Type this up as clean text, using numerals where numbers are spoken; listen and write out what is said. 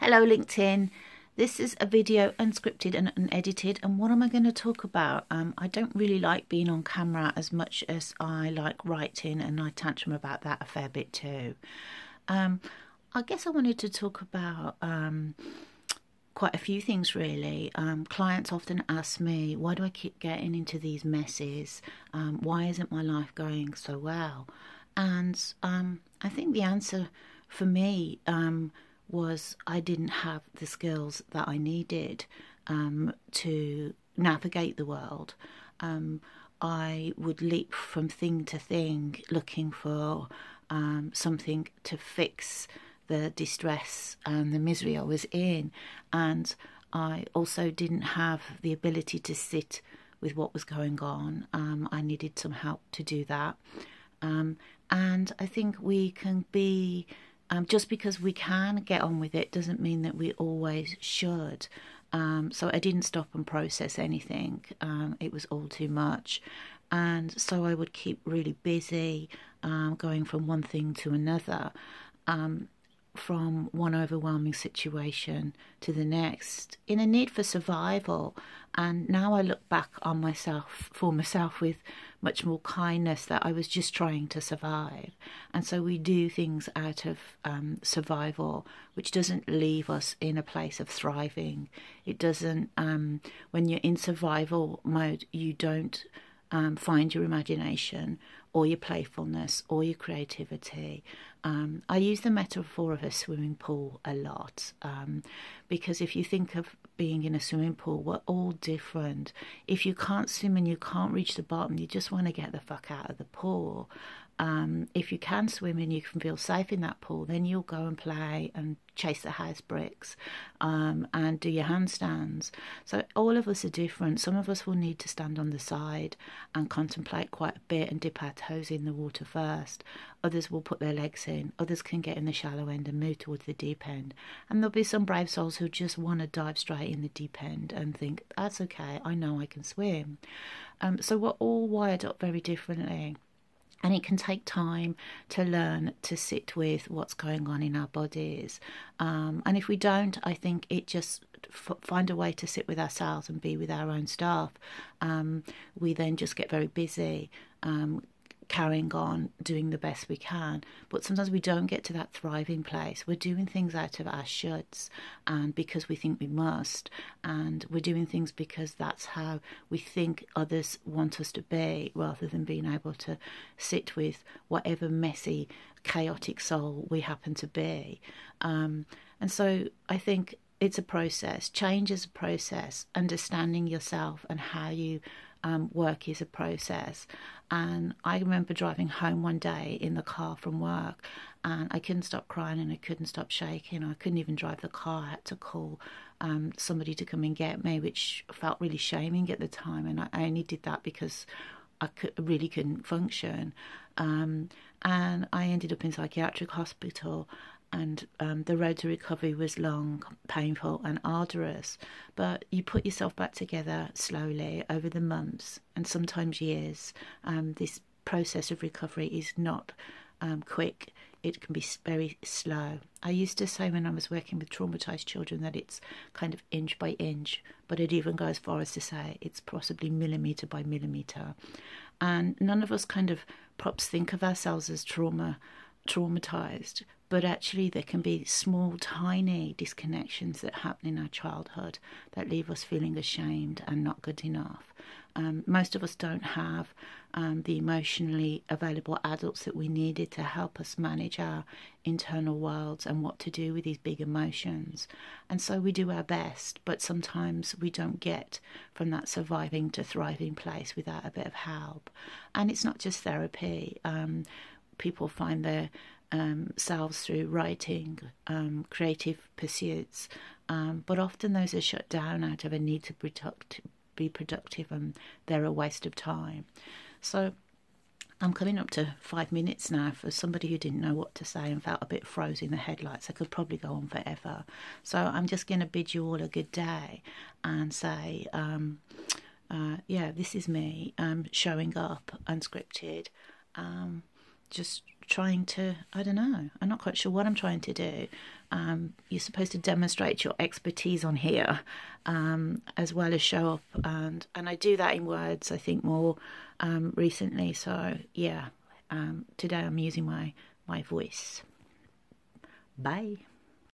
Hello LinkedIn, this is a video unscripted and unedited, and what am I going to talk about? I don't really like being on camera as much as I like writing, and I tantrum about that a fair bit too. I guess I wanted to talk about quite a few things really. Clients often ask me, why do I keep getting into these messes? Why isn't my life going so well? And I think the answer for me was I didn't have the skills that I needed to navigate the world. I would leap from thing to thing looking for something to fix the distress and the misery I was in, and I also didn't have the ability to sit with what was going on. I needed some help to do that, and I think we can be just because we can get on with it doesn't mean that we always should. So I didn't stop and process anything. It was all too much. And so I would keep really busy, going from one thing to another, from one overwhelming situation to the next, in a need for survival. And now I look back on myself, with much more kindness, that I was just trying to survive. And so we do things out of survival, which doesn't leave us in a place of thriving. It doesn't, when you're in survival mode, you don't find your imagination or your playfulness or your creativity. I use the metaphor of a swimming pool a lot, because if you think of being in a swimming pool, we're all different. If you can't swim and you can't reach the bottom, you just want to get the fuck out of the pool. If you can swim and you can feel safe in that pool, then you'll go and play and chase the house bricks, and do your handstands. So all of us are different. Some of us will need to stand on the side and contemplate quite a bit and dip our toes in the water first. Others will put their legs in. Others can get in the shallow end and move towards the deep end. And there'll be some brave souls who just want to dive straight in the deep end and think, that's okay, I know I can swim. So we're all wired up very differently. And it can take time to learn to sit with what's going on in our bodies. And if we don't, I think it just find a way to sit with ourselves and be with our own stuff. We then just get very busy, carrying on, doing the best we can. But sometimes we don't get to that thriving place. We're doing things out of our shoulds and because we think we must, and we're doing things because that's how we think others want us to be, rather than being able to sit with whatever messy, chaotic soul we happen to be. And so I think it's a process. Change is a process. Understanding yourself and how you work is a process. And I remember driving home one day in the car from work, and I couldn't stop crying and I couldn't stop shaking. I couldn't even drive the car. I had to call somebody to come and get me, which felt really shaming at the time. And I only did that because I really couldn't function. And I ended up in psychiatric hospital. And the road to recovery was long, painful and arduous. But you put yourself back together slowly over the months and sometimes years. This process of recovery is not quick. It can be very slow. I used to say when I was working with traumatised children that it's kind of inch by inch, but it even goes as far as to say it's possibly millimetre by millimetre. And none of us kind of perhaps think of ourselves as traumatized, but actually there can be small, tiny disconnections that happen in our childhood that leave us feeling ashamed and not good enough. Most of us don't have the emotionally available adults that we needed to help us manage our internal worlds and what to do with these big emotions. And so we do our best, but sometimes we don't get from that surviving to thriving place without a bit of help. And it's not just therapy. People find their selves through writing, creative pursuits, but often those are shut down out of a need to be productive, and they're a waste of time. So I'm coming up to 5 minutes now. For somebody who didn't know what to say and felt a bit froze in the headlights, I could probably go on forever. So I'm just going to bid you all a good day and say, yeah, this is me showing up unscripted, just trying to, I don't know, I'm not quite sure what I'm trying to do. You're supposed to demonstrate your expertise on here, as well as show up, and I do that in words, I think, more recently. So yeah, today I'm using my voice. Bye.